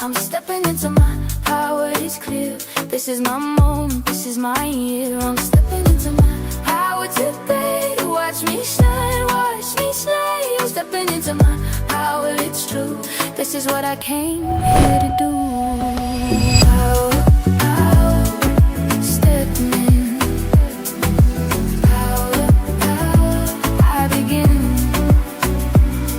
I'm stepping into my power, it's clear. This is my moment, this is my year. I'm stepping into my power today. Watch me shine, watch me slay. I'm stepping into my power, it's true. This is what I came here to do. Power, power, stepping in. Power, power, I begin.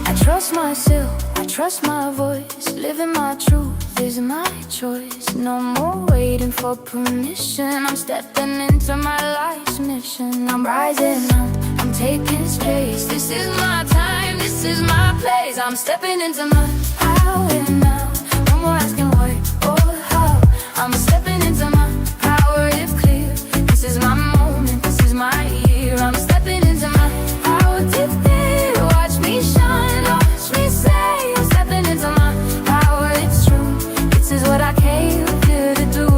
I trust myself, I trust my voice. Living my truth is my choice. No more waiting for permission. I'm stepping into my life's mission. I'm rising up, I'm taking space. This is my time, this is my place. I'm stepping into my power now. No more asking why or how. I'm stepping into my power, if clear. This is my moment, this is my year. I'm stepping into my power today. Watch me shine, watch me say. I'm stepping into my power, it's true. This is what I came here to do.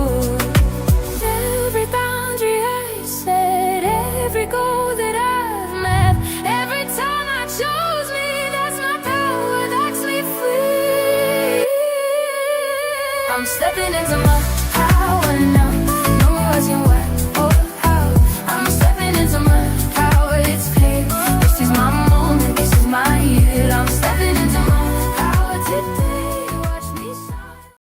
Every boundary I set, every goal that I've met, every time I chose me, that's my power, that's me free. I'm stepping into my